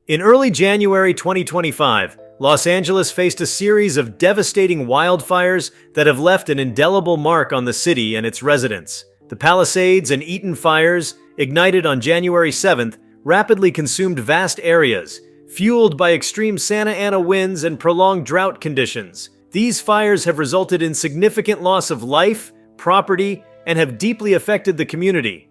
In early January 2025, Los Angeles faced a series of devastating wildfires that have left an indelible mark on the city and its residents. The Palisades and Eaton fires, ignited on January 7th, rapidly consumed vast areas, fueled by extreme Santa Ana winds and prolonged drought conditions. These fires have resulted in significant loss of life, property, and have deeply affected the community.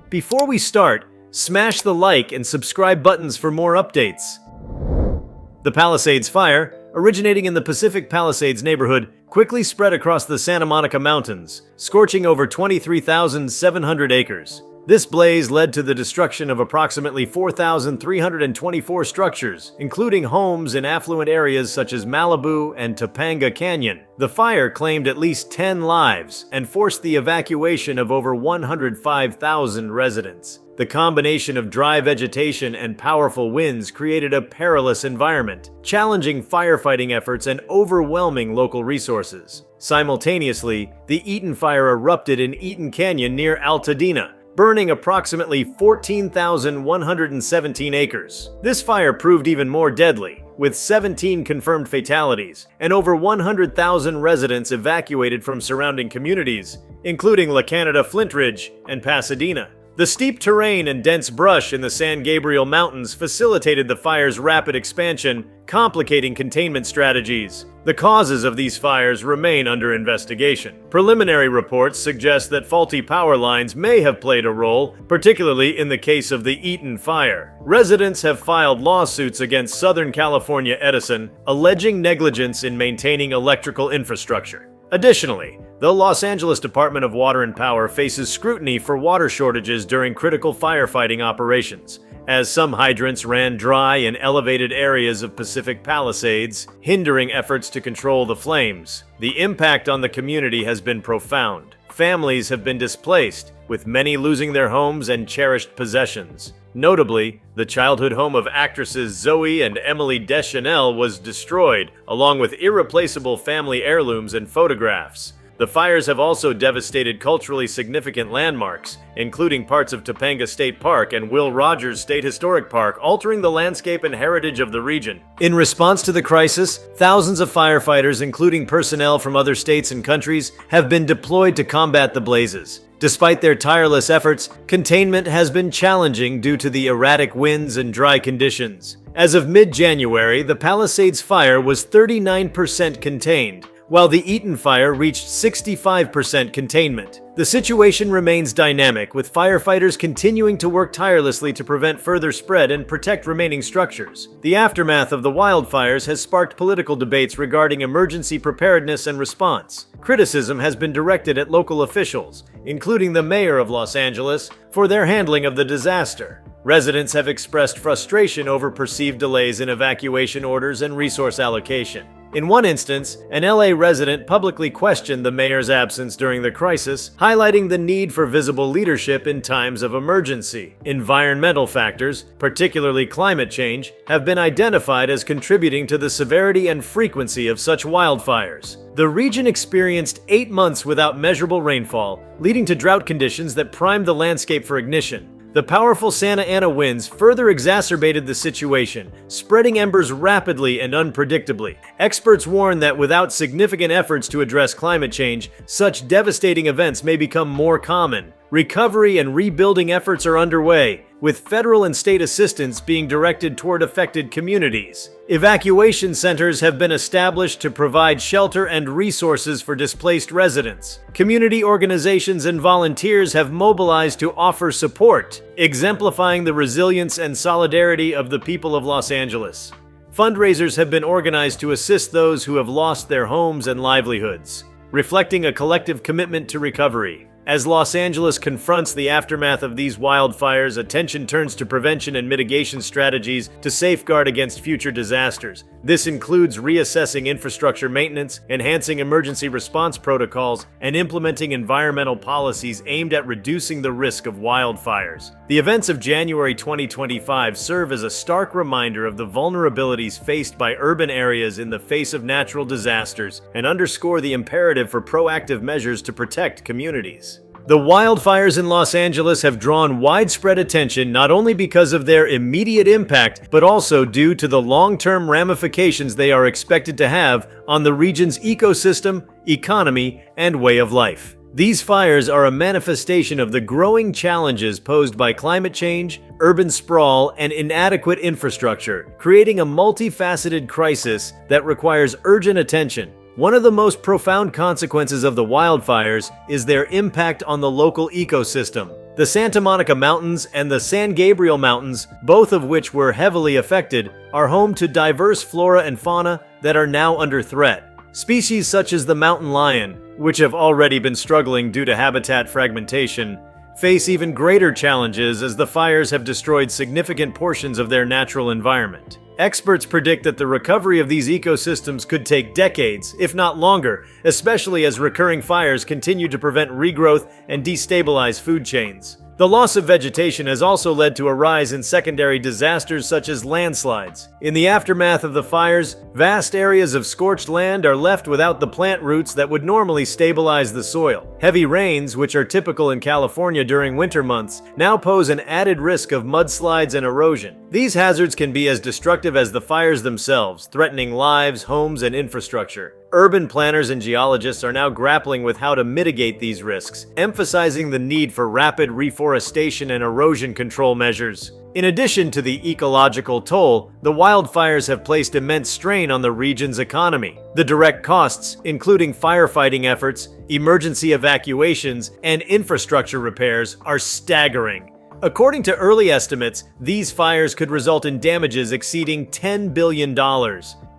Before we start, smash the like and subscribe buttons for more updates. The Palisades Fire, originating in the Pacific Palisades neighborhood, quickly spread across the Santa Monica Mountains, scorching over 23,700 acres. This blaze led to the destruction of approximately 4,324 structures, including homes in affluent areas such as Malibu and Topanga Canyon. The fire claimed at least 10 lives and forced the evacuation of over 105,000 residents. The combination of dry vegetation and powerful winds created a perilous environment, challenging firefighting efforts and overwhelming local resources. Simultaneously, the Eaton fire erupted in Eaton Canyon near Altadena, burning approximately 14,117 acres. This fire proved even more deadly, with 17 confirmed fatalities and over 100,000 residents evacuated from surrounding communities, including La Canada Flintridge and Pasadena. The steep terrain and dense brush in the San Gabriel Mountains facilitated the fire's rapid expansion, complicating containment strategies. The causes of these fires remain under investigation. Preliminary reports suggest that faulty power lines may have played a role, particularly in the case of the Eaton fire. Residents have filed lawsuits against Southern California Edison, alleging negligence in maintaining electrical infrastructure. Additionally, the Los Angeles Department of Water and Power faces scrutiny for water shortages during critical firefighting operations, as some hydrants ran dry in elevated areas of Pacific Palisades, hindering efforts to control the flames. The impact on the community has been profound. Families have been displaced, with many losing their homes and cherished possessions. Notably, the childhood home of actresses Zoe and Emily Deschanel was destroyed, along with irreplaceable family heirlooms and photographs. The fires have also devastated culturally significant landmarks, including parts of Topanga State Park and Will Rogers State Historic Park, altering the landscape and heritage of the region. In response to the crisis, thousands of firefighters, including personnel from other states and countries, have been deployed to combat the blazes. Despite their tireless efforts, containment has been challenging due to the erratic winds and dry conditions. As of mid-January, the Palisades fire was 39% contained, while the Eaton fire reached 65% containment. The situation remains dynamic, with firefighters continuing to work tirelessly to prevent further spread and protect remaining structures. The aftermath of the wildfires has sparked political debates regarding emergency preparedness and response. Criticism has been directed at local officials, including the mayor of Los Angeles, for their handling of the disaster. Residents have expressed frustration over perceived delays in evacuation orders and resource allocation. In one instance, an LA resident publicly questioned the mayor's absence during the crisis, highlighting the need for visible leadership in times of emergency. Environmental factors, particularly climate change, have been identified as contributing to the severity and frequency of such wildfires. The region experienced 8 months without measurable rainfall, leading to drought conditions that primed the landscape for ignition. The powerful Santa Ana winds further exacerbated the situation, spreading embers rapidly and unpredictably. Experts warn that without significant efforts to address climate change, such devastating events may become more common. Recovery and rebuilding efforts are underway, with federal and state assistance being directed toward affected communities. Evacuation centers have been established to provide shelter and resources for displaced residents. Community organizations and volunteers have mobilized to offer support, exemplifying the resilience and solidarity of the people of Los Angeles. Fundraisers have been organized to assist those who have lost their homes and livelihoods, reflecting a collective commitment to recovery. As Los Angeles confronts the aftermath of these wildfires, attention turns to prevention and mitigation strategies to safeguard against future disasters. This includes reassessing infrastructure maintenance, enhancing emergency response protocols, and implementing environmental policies aimed at reducing the risk of wildfires. The events of January 2025 serve as a stark reminder of the vulnerabilities faced by urban areas in the face of natural disasters and underscore the imperative for proactive measures to protect communities. The wildfires in Los Angeles have drawn widespread attention not only because of their immediate impact, but also due to the long-term ramifications they are expected to have on the region's ecosystem, economy, and way of life. These fires are a manifestation of the growing challenges posed by climate change, urban sprawl, and inadequate infrastructure, creating a multifaceted crisis that requires urgent attention. One of the most profound consequences of the wildfires is their impact on the local ecosystem. The Santa Monica Mountains and the San Gabriel Mountains, both of which were heavily affected, are home to diverse flora and fauna that are now under threat. Species such as the mountain lion, which have already been struggling due to habitat fragmentation, face even greater challenges as the fires have destroyed significant portions of their natural environment. Experts predict that the recovery of these ecosystems could take decades, if not longer, especially as recurring fires continue to prevent regrowth and destabilize food chains. The loss of vegetation has also led to a rise in secondary disasters such as landslides. In the aftermath of the fires, vast areas of scorched land are left without the plant roots that would normally stabilize the soil. Heavy rains, which are typical in California during winter months, now pose an added risk of mudslides and erosion. These hazards can be as destructive as the fires themselves, threatening lives, homes, and infrastructure. Urban planners and geologists are now grappling with how to mitigate these risks, emphasizing the need for rapid reforestation and erosion control measures. In addition to the ecological toll, the wildfires have placed immense strain on the region's economy. The direct costs, including firefighting efforts, emergency evacuations, and infrastructure repairs, are staggering. According to early estimates, these fires could result in damages exceeding $10 billion.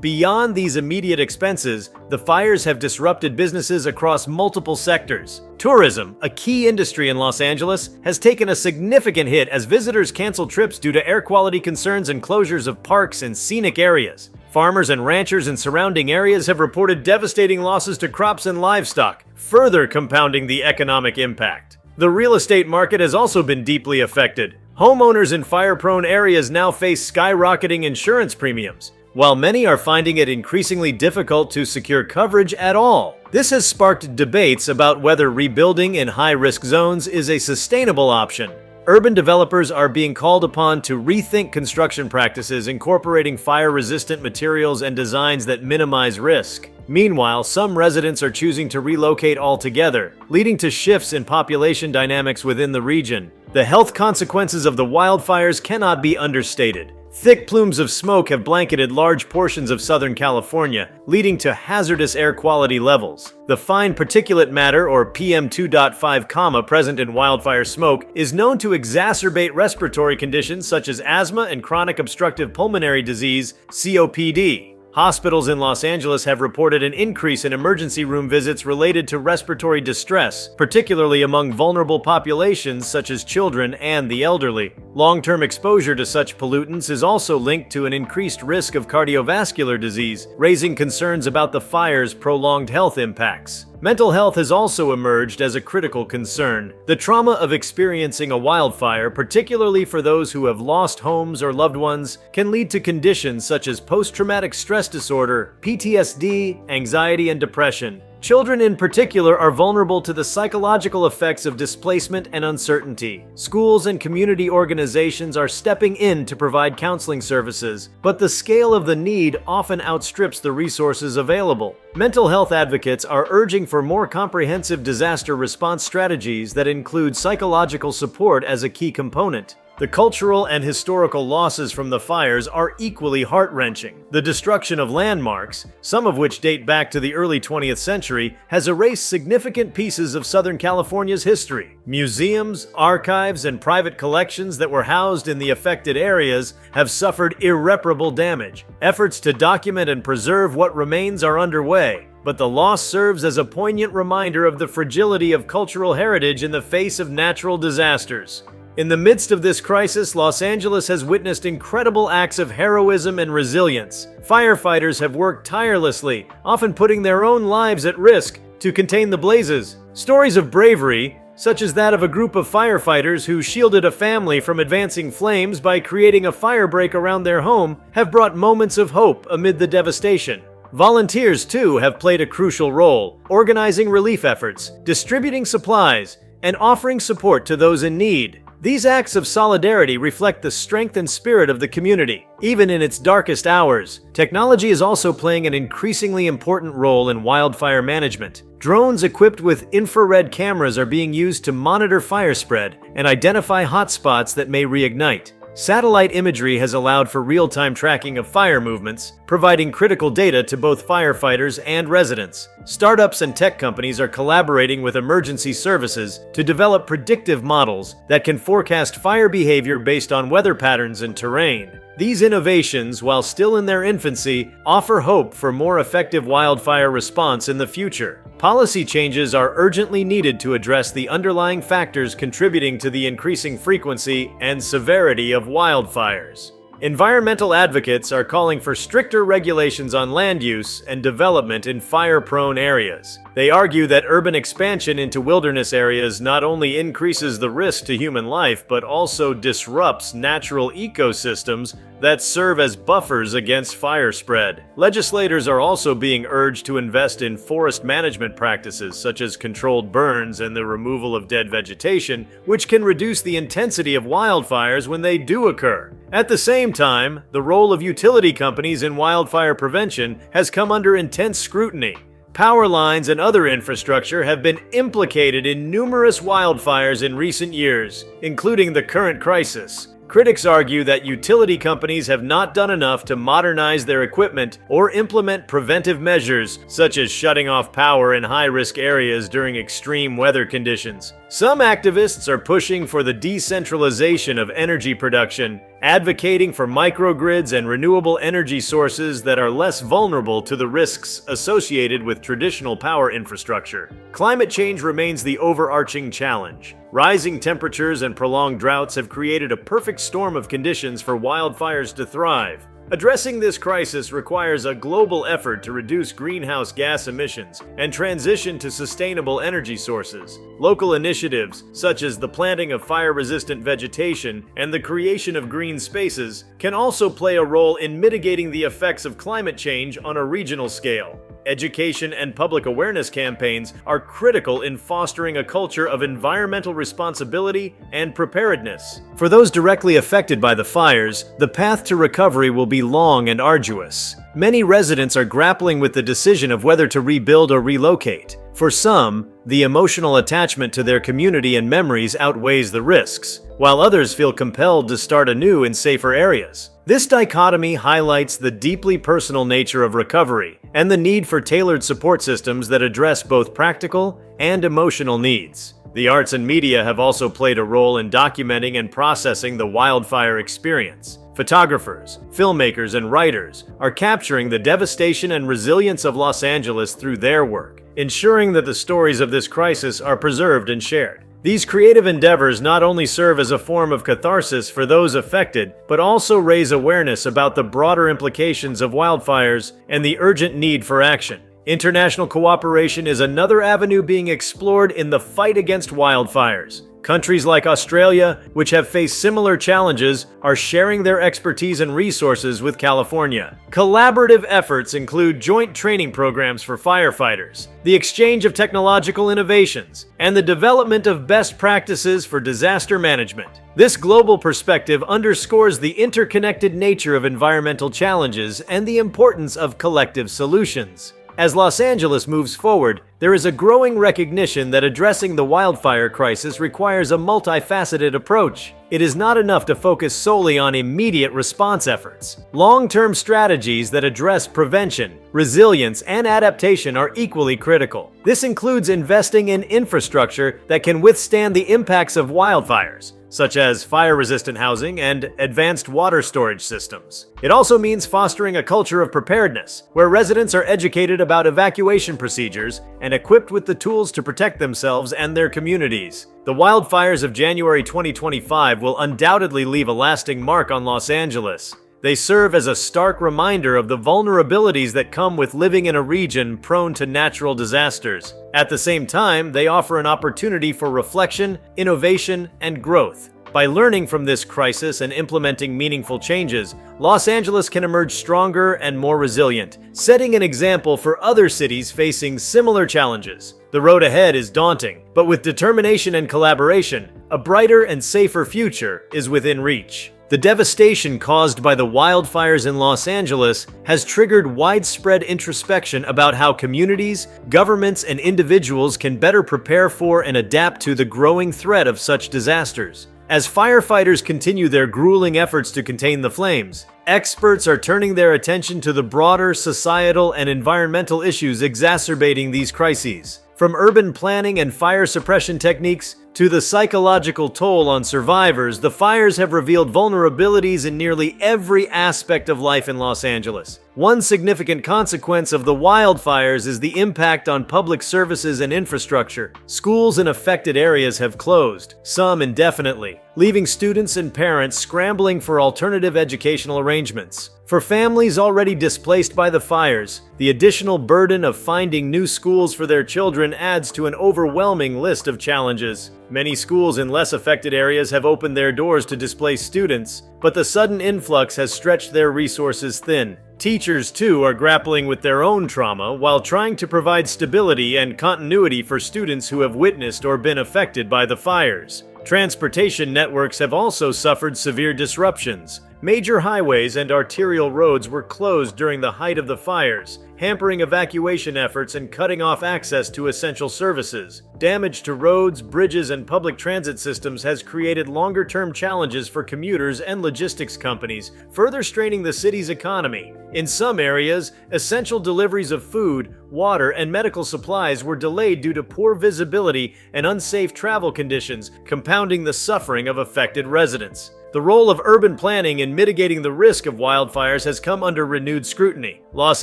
Beyond these immediate expenses, the fires have disrupted businesses across multiple sectors. Tourism, a key industry in Los Angeles, has taken a significant hit as visitors cancel trips due to air quality concerns and closures of parks and scenic areas. Farmers and ranchers in surrounding areas have reported devastating losses to crops and livestock, further compounding the economic impact. The real estate market has also been deeply affected. Homeowners in fire-prone areas now face skyrocketing insurance premiums, while many are finding it increasingly difficult to secure coverage at all. This has sparked debates about whether rebuilding in high-risk zones is a sustainable option. Urban developers are being called upon to rethink construction practices, incorporating fire-resistant materials and designs that minimize risk. Meanwhile, some residents are choosing to relocate altogether, leading to shifts in population dynamics within the region. The health consequences of the wildfires cannot be understated. Thick plumes of smoke have blanketed large portions of Southern California, leading to hazardous air quality levels. The fine particulate matter, or PM2.5, present in wildfire smoke, is known to exacerbate respiratory conditions such as asthma and chronic obstructive pulmonary disease, COPD. Hospitals in Los Angeles have reported an increase in emergency room visits related to respiratory distress, particularly among vulnerable populations such as children and the elderly. Long-term exposure to such pollutants is also linked to an increased risk of cardiovascular disease, raising concerns about the fire's prolonged health impacts. Mental health has also emerged as a critical concern. The trauma of experiencing a wildfire, particularly for those who have lost homes or loved ones, can lead to conditions such as post-traumatic stress disorder, PTSD, anxiety, and depression. Children in particular are vulnerable to the psychological effects of displacement and uncertainty. Schools and community organizations are stepping in to provide counseling services, but the scale of the need often outstrips the resources available. Mental health advocates are urging for more comprehensive disaster response strategies that include psychological support as a key component. The cultural and historical losses from the fires are equally heart-wrenching. The destruction of landmarks, some of which date back to the early 20th century, has erased significant pieces of Southern California's history. Museums, archives, and private collections that were housed in the affected areas have suffered irreparable damage. Efforts to document and preserve what remains are underway, but the loss serves as a poignant reminder of the fragility of cultural heritage in the face of natural disasters. In the midst of this crisis, Los Angeles has witnessed incredible acts of heroism and resilience. Firefighters have worked tirelessly, often putting their own lives at risk to contain the blazes. Stories of bravery, such as that of a group of firefighters who shielded a family from advancing flames by creating a firebreak around their home, have brought moments of hope amid the devastation. Volunteers, too, have played a crucial role, organizing relief efforts, distributing supplies, and offering support to those in need. These acts of solidarity reflect the strength and spirit of the community. Even in its darkest hours, technology is also playing an increasingly important role in wildfire management. Drones equipped with infrared cameras are being used to monitor fire spread and identify hotspots that may reignite. Satellite imagery has allowed for real-time tracking of fire movements, providing critical data to both firefighters and residents. Startups and tech companies are collaborating with emergency services to develop predictive models that can forecast fire behavior based on weather patterns and terrain. These innovations, while still in their infancy, offer hope for more effective wildfire response in the future. Policy changes are urgently needed to address the underlying factors contributing to the increasing frequency and severity of wildfires. Environmental advocates are calling for stricter regulations on land use and development in fire-prone areas. They argue that urban expansion into wilderness areas not only increases the risk to human life, but also disrupts natural ecosystems that serve as buffers against fire spread. Legislators are also being urged to invest in forest management practices such as controlled burns and the removal of dead vegetation, which can reduce the intensity of wildfires when they do occur. At the same time, the role of utility companies in wildfire prevention has come under intense scrutiny. Power lines and other infrastructure have been implicated in numerous wildfires in recent years, including the current crisis. Critics argue that utility companies have not done enough to modernize their equipment or implement preventive measures, such as shutting off power in high-risk areas during extreme weather conditions. Some activists are pushing for the decentralization of energy production, advocating for microgrids and renewable energy sources that are less vulnerable to the risks associated with traditional power infrastructure. Climate change remains the overarching challenge. Rising temperatures and prolonged droughts have created a perfect storm of conditions for wildfires to thrive. Addressing this crisis requires a global effort to reduce greenhouse gas emissions and transition to sustainable energy sources. Local initiatives, such as the planting of fire-resistant vegetation and the creation of green spaces, can also play a role in mitigating the effects of climate change on a regional scale. Education and public awareness campaigns are critical in fostering a culture of environmental responsibility and preparedness. For those directly affected by the fires, the path to recovery will be long and arduous. Many residents are grappling with the decision of whether to rebuild or relocate. For some, the emotional attachment to their community and memories outweighs the risks, while others feel compelled to start anew in safer areas. This dichotomy highlights the deeply personal nature of recovery and the need for tailored support systems that address both practical and emotional needs. The arts and media have also played a role in documenting and processing the wildfire experience. Photographers, filmmakers, and writers are capturing the devastation and resilience of Los Angeles through their work, ensuring that the stories of this crisis are preserved and shared. These creative endeavors not only serve as a form of catharsis for those affected, but also raise awareness about the broader implications of wildfires and the urgent need for action. International cooperation is another avenue being explored in the fight against wildfires. Countries like Australia, which have faced similar challenges, are sharing their expertise and resources with California. Collaborative efforts include joint training programs for firefighters, the exchange of technological innovations, and the development of best practices for disaster management. This global perspective underscores the interconnected nature of environmental challenges and the importance of collective solutions. As Los Angeles moves forward, there is a growing recognition that addressing the wildfire crisis requires a multifaceted approach. It is not enough to focus solely on immediate response efforts. Long-term strategies that address prevention, resilience, and adaptation are equally critical. This includes investing in infrastructure that can withstand the impacts of wildfires, such as fire-resistant housing and advanced water storage systems. It also means fostering a culture of preparedness, where residents are educated about evacuation procedures and equipped with the tools to protect themselves and their communities. The wildfires of January 2025 will undoubtedly leave a lasting mark on Los Angeles. They serve as a stark reminder of the vulnerabilities that come with living in a region prone to natural disasters. At the same time, they offer an opportunity for reflection, innovation, and growth. By learning from this crisis and implementing meaningful changes, Los Angeles can emerge stronger and more resilient, setting an example for other cities facing similar challenges. The road ahead is daunting, but with determination and collaboration, a brighter and safer future is within reach. The devastation caused by the wildfires in Los Angeles has triggered widespread introspection about how communities, governments, and individuals can better prepare for and adapt to the growing threat of such disasters. As firefighters continue their grueling efforts to contain the flames, experts are turning their attention to the broader societal and environmental issues exacerbating these crises. From urban planning and fire suppression techniques to the psychological toll on survivors, the fires have revealed vulnerabilities in nearly every aspect of life in Los Angeles. One significant consequence of the wildfires is the impact on public services and infrastructure. Schools in affected areas have closed, some indefinitely, leaving students and parents scrambling for alternative educational arrangements. For families already displaced by the fires, the additional burden of finding new schools for their children adds to an overwhelming list of challenges. Many schools in less affected areas have opened their doors to displaced students, but the sudden influx has stretched their resources thin. Teachers, too, are grappling with their own trauma while trying to provide stability and continuity for students who have witnessed or been affected by the fires. Transportation networks have also suffered severe disruptions. Major highways and arterial roads were closed during the height of the fires, hampering evacuation efforts and cutting off access to essential services. Damage to roads, bridges, and public transit systems has created longer-term challenges for commuters and logistics companies, further straining the city's economy. In some areas, essential deliveries of food, water, and medical supplies were delayed due to poor visibility and unsafe travel conditions, compounding the suffering of affected residents. The role of urban planning in mitigating the risk of wildfires has come under renewed scrutiny. Los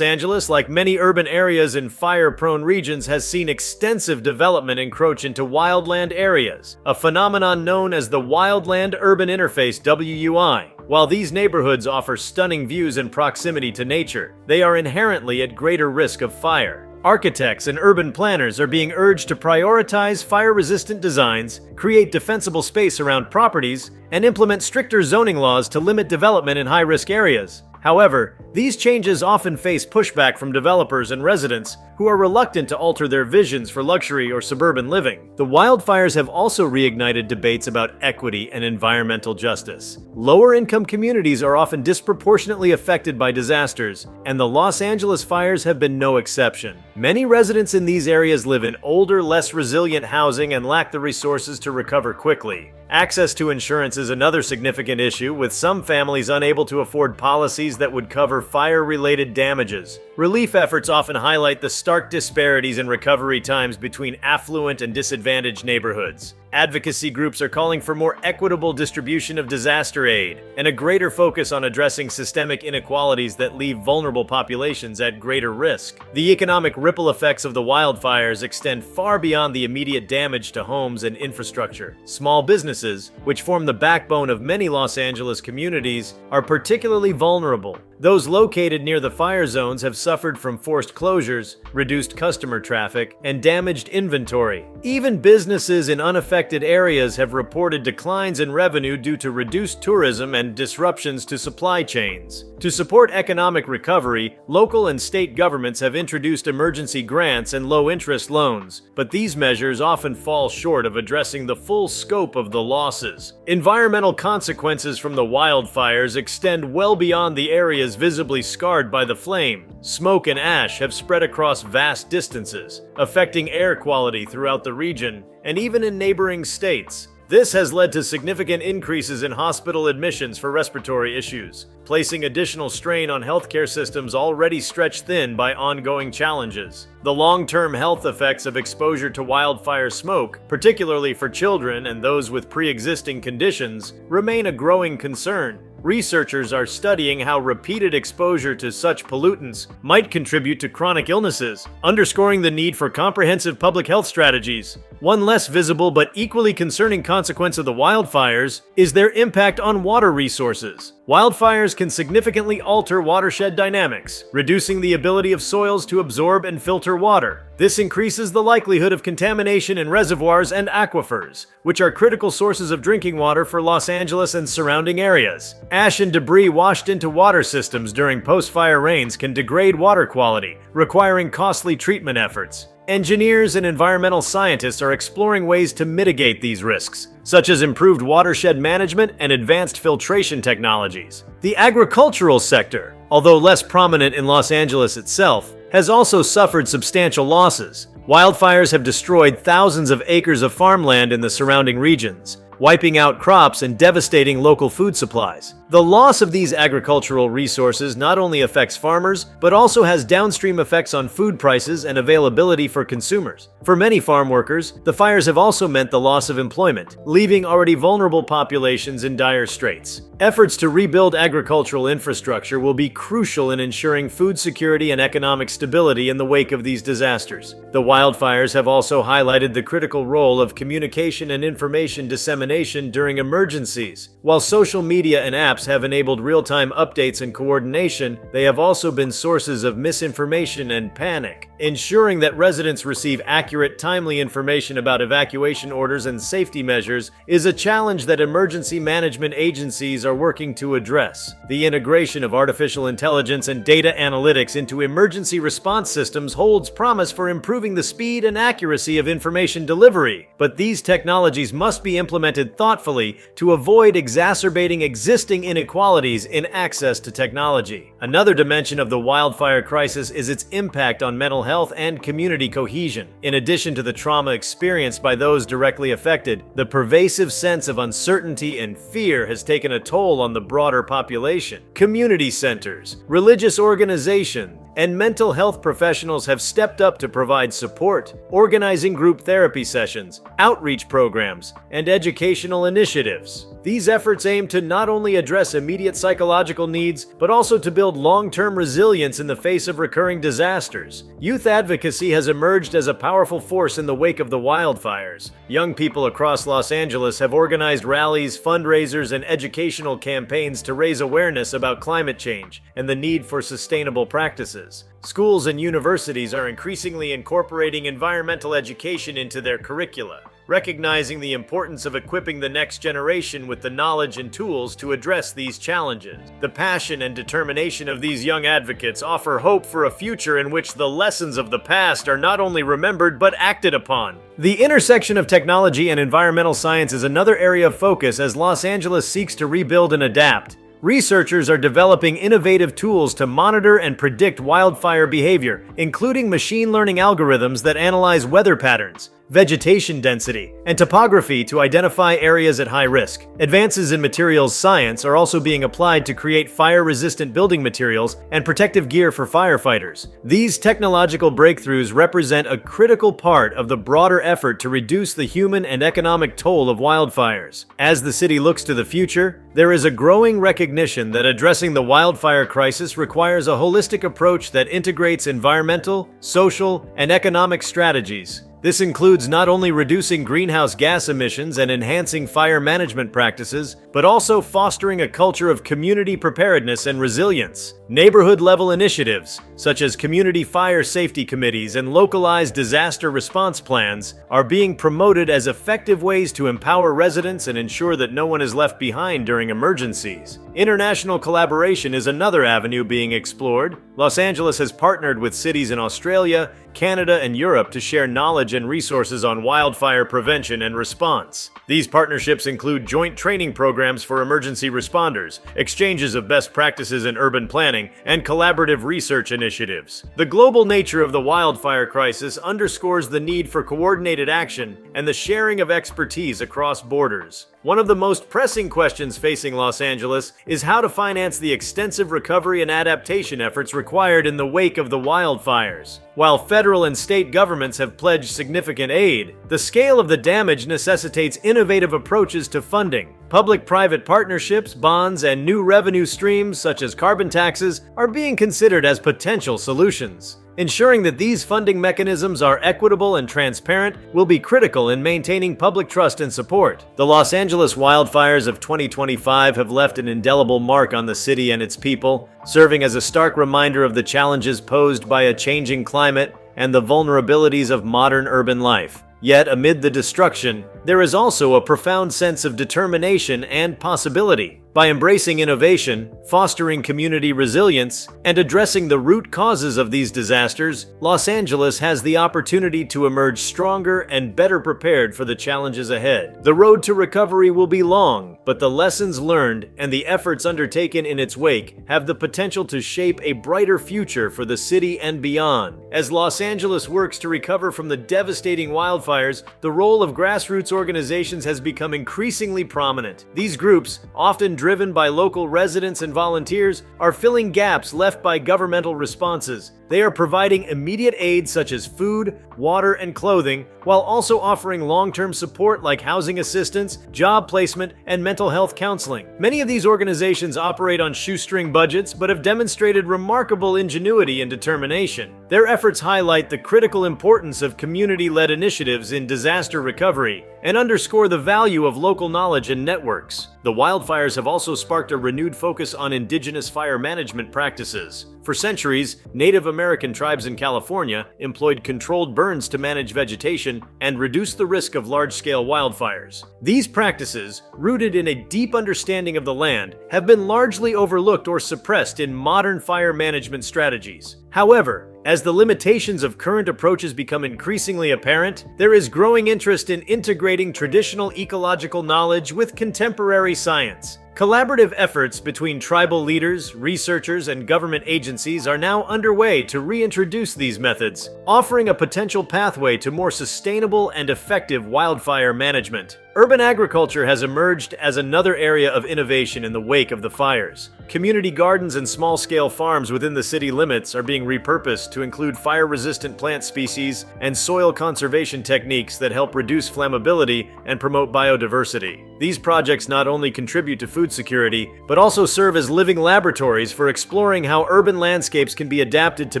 Angeles, like many urban areas in fire-prone regions, has seen extensive development encroach into wildland areas, a phenomenon known as the Wildland Urban Interface (WUI). While these neighborhoods offer stunning views and proximity to nature, they are inherently at greater risk of fire. Architects and urban planners are being urged to prioritize fire-resistant designs, create defensible space around properties, and implement stricter zoning laws to limit development in high-risk areas. However, these changes often face pushback from developers and residents who are reluctant to alter their visions for luxury or suburban living. The wildfires have also reignited debates about equity and environmental justice. Lower-income communities are often disproportionately affected by disasters, and the Los Angeles fires have been no exception. Many residents in these areas live in older, less resilient housing and lack the resources to recover quickly. Access to insurance is another significant issue, with some families unable to afford policies that would cover fire-related damages. Relief efforts often highlight the stark disparities in recovery times between affluent and disadvantaged neighborhoods. Advocacy groups are calling for more equitable distribution of disaster aid and a greater focus on addressing systemic inequalities that leave vulnerable populations at greater risk. The economic ripple effects of the wildfires extend far beyond the immediate damage to homes and infrastructure. Small businesses, which form the backbone of many Los Angeles communities, are particularly vulnerable. Those located near the fire zones have suffered from forced closures, reduced customer traffic, and damaged inventory. Even businesses in unaffected areas have reported declines in revenue due to reduced tourism and disruptions to supply chains. To support economic recovery, local and state governments have introduced emergency grants and low-interest loans, but these measures often fall short of addressing the full scope of the losses. Environmental consequences from the wildfires extend well beyond the areas visibly scarred by the flame. Smoke and ash have spread across vast distances, affecting air quality throughout the region and even in neighboring states. This has led to significant increases in hospital admissions for respiratory issues, placing additional strain on healthcare systems already stretched thin by ongoing challenges. The long-term health effects of exposure to wildfire smoke, particularly for children and those with pre-existing conditions, remain a growing concern. Researchers are studying how repeated exposure to such pollutants might contribute to chronic illnesses, underscoring the need for comprehensive public health strategies. One less visible but equally concerning consequence of the wildfires is their impact on water resources. Wildfires can significantly alter watershed dynamics, reducing the ability of soils to absorb and filter water. This increases the likelihood of contamination in reservoirs and aquifers, which are critical sources of drinking water for Los Angeles and surrounding areas. Ash and debris washed into water systems during post-fire rains can degrade water quality, requiring costly treatment efforts. Engineers and environmental scientists are exploring ways to mitigate these risks, such as improved watershed management and advanced filtration technologies. The agricultural sector, although less prominent in Los Angeles itself, has also suffered substantial losses. Wildfires have destroyed thousands of acres of farmland in the surrounding regions, wiping out crops and devastating local food supplies. The loss of these agricultural resources not only affects farmers, but also has downstream effects on food prices and availability for consumers. For many farm workers, the fires have also meant the loss of employment, leaving already vulnerable populations in dire straits. Efforts to rebuild agricultural infrastructure will be crucial in ensuring food security and economic stability in the wake of these disasters. The wildfires have also highlighted the critical role of communication and information dissemination during emergencies. While social media and apps have enabled real-time updates and coordination, they have also been sources of misinformation and panic. Ensuring that residents receive accurate, timely information about evacuation orders and safety measures is a challenge that emergency management agencies are working to address. The integration of artificial intelligence and data analytics into emergency response systems holds promise for improving the speed and accuracy of information delivery, but these technologies must be implemented thoughtfully to avoid exacerbating existing inequalities in access to technology. Another dimension of the wildfire crisis is its impact on mental health and community cohesion. In addition to the trauma experienced by those directly affected, the pervasive sense of uncertainty and fear has taken a toll on the broader population. Community centers, religious organizations, and mental health professionals have stepped up to provide support, organizing group therapy sessions, outreach programs, and educational initiatives. These efforts aim to not only address immediate psychological needs, but also to build long-term resilience in the face of recurring disasters. Youth advocacy has emerged as a powerful force in the wake of the wildfires. Young people across Los Angeles have organized rallies, fundraisers, and educational campaigns to raise awareness about climate change and the need for sustainable practices. Schools and universities are increasingly incorporating environmental education into their curricula, recognizing the importance of equipping the next generation with the knowledge and tools to address these challenges. The passion and determination of these young advocates offer hope for a future in which the lessons of the past are not only remembered but acted upon. The intersection of technology and environmental science is another area of focus as Los Angeles seeks to rebuild and adapt. Researchers are developing innovative tools to monitor and predict wildfire behavior, including machine learning algorithms that analyze weather patterns, vegetation density, and topography to identify areas at high risk. Advances in materials science are also being applied to create fire-resistant building materials and protective gear for firefighters. These technological breakthroughs represent a critical part of the broader effort to reduce the human and economic toll of wildfires. As the city looks to the future, there is a growing recognition that addressing the wildfire crisis requires a holistic approach that integrates environmental, social, and economic strategies. This includes not only reducing greenhouse gas emissions and enhancing fire management practices, but also fostering a culture of community preparedness and resilience. Neighborhood-level initiatives, such as community fire safety committees and localized disaster response plans, are being promoted as effective ways to empower residents and ensure that no one is left behind during emergencies. International collaboration is another avenue being explored. Los Angeles has partnered with cities in Australia, Canada, and Europe to share knowledge and resources on wildfire prevention and response. These partnerships include joint training programs for emergency responders, exchanges of best practices in urban planning, and collaborative research initiatives. The global nature of the wildfire crisis underscores the need for coordinated action and the sharing of expertise across borders. One of the most pressing questions facing Los Angeles is how to finance the extensive recovery and adaptation efforts required in the wake of the wildfires. While federal and state governments have pledged significant aid, the scale of the damage necessitates innovative approaches to funding. Public-private partnerships, bonds, and new revenue streams such as carbon taxes are being considered as potential solutions. Ensuring that these funding mechanisms are equitable and transparent will be critical in maintaining public trust and support. The Los Angeles wildfires of 2025 have left an indelible mark on the city and its people, serving as a stark reminder of the challenges posed by a changing climate and the vulnerabilities of modern urban life. Yet, amid the destruction, there is also a profound sense of determination and possibility. By embracing innovation, fostering community resilience, and addressing the root causes of these disasters, Los Angeles has the opportunity to emerge stronger and better prepared for the challenges ahead. The road to recovery will be long, but the lessons learned and the efforts undertaken in its wake have the potential to shape a brighter future for the city and beyond. As Los Angeles works to recover from the devastating wildfires, the role of grassroots organizations has become increasingly prominent. These groups, often driven by local residents and volunteers, are filling gaps left by governmental responses. They are providing immediate aid such as food, water, and clothing, while also offering long-term support like housing assistance, job placement, and mental health counseling. Many of these organizations operate on shoestring budgets but have demonstrated remarkable ingenuity and determination. Their efforts highlight the critical importance of community-led initiatives in disaster recovery and underscore the value of local knowledge and networks. The wildfires have also sparked a renewed focus on indigenous fire management practices. For centuries, Native American tribes in California employed controlled burns to manage vegetation and reduce the risk of large-scale wildfires. These practices, rooted in a deep understanding of the land, have been largely overlooked or suppressed in modern fire management strategies. However, as the limitations of current approaches become increasingly apparent, there is growing interest in integrating traditional ecological knowledge with contemporary science. Collaborative efforts between tribal leaders, researchers, and government agencies are now underway to reintroduce these methods, offering a potential pathway to more sustainable and effective wildfire management. Urban agriculture has emerged as another area of innovation in the wake of the fires. Community gardens and small-scale farms within the city limits are being repurposed to include fire-resistant plant species and soil conservation techniques that help reduce flammability and promote biodiversity. These projects not only contribute to food security, but also serve as living laboratories for exploring how urban landscapes can be adapted to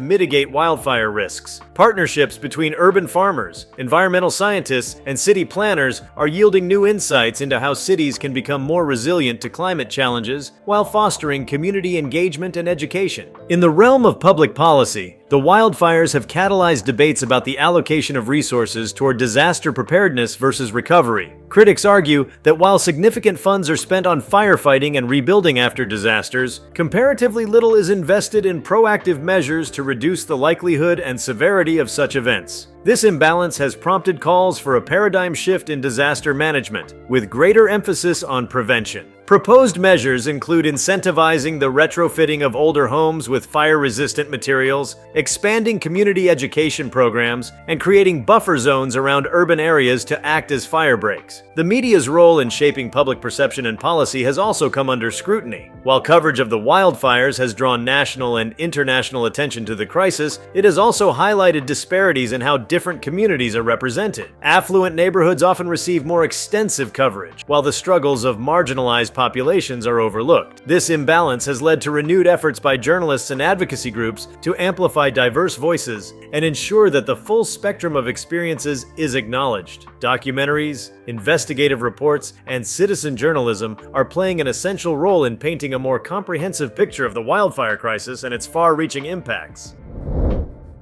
mitigate wildfire risks. Partnerships between urban farmers, environmental scientists, and city planners are yielding new insights into how cities can become more resilient to climate challenges while fostering community engagement and education. In the realm of public policy, the wildfires have catalyzed debates about the allocation of resources toward disaster preparedness versus recovery. Critics argue that while significant funds are spent on firefighting and rebuilding after disasters, comparatively little is invested in proactive measures to reduce the likelihood and severity of such events. This imbalance has prompted calls for a paradigm shift in disaster management, with greater emphasis on prevention. Proposed measures include incentivizing the retrofitting of older homes with fire-resistant materials, expanding community education programs, and creating buffer zones around urban areas to act as fire breaks. The media's role in shaping public perception and policy has also come under scrutiny. While coverage of the wildfires has drawn national and international attention to the crisis, it has also highlighted disparities in how different communities are represented. Affluent neighborhoods often receive more extensive coverage, while the struggles of marginalized populations are overlooked. This imbalance has led to renewed efforts by journalists and advocacy groups to amplify diverse voices and ensure that the full spectrum of experiences is acknowledged. Documentaries, investigative reports, and citizen journalism are playing an essential role in painting a more comprehensive picture of the wildfire crisis and its far-reaching impacts.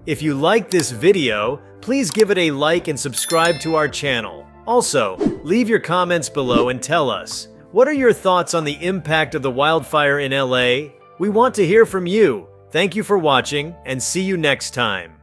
If you liked this video, please give it a like and subscribe to our channel. Also, leave your comments below and tell us, what are your thoughts on the impact of the wildfire in LA? We want to hear from you. Thank you for watching, and see you next time.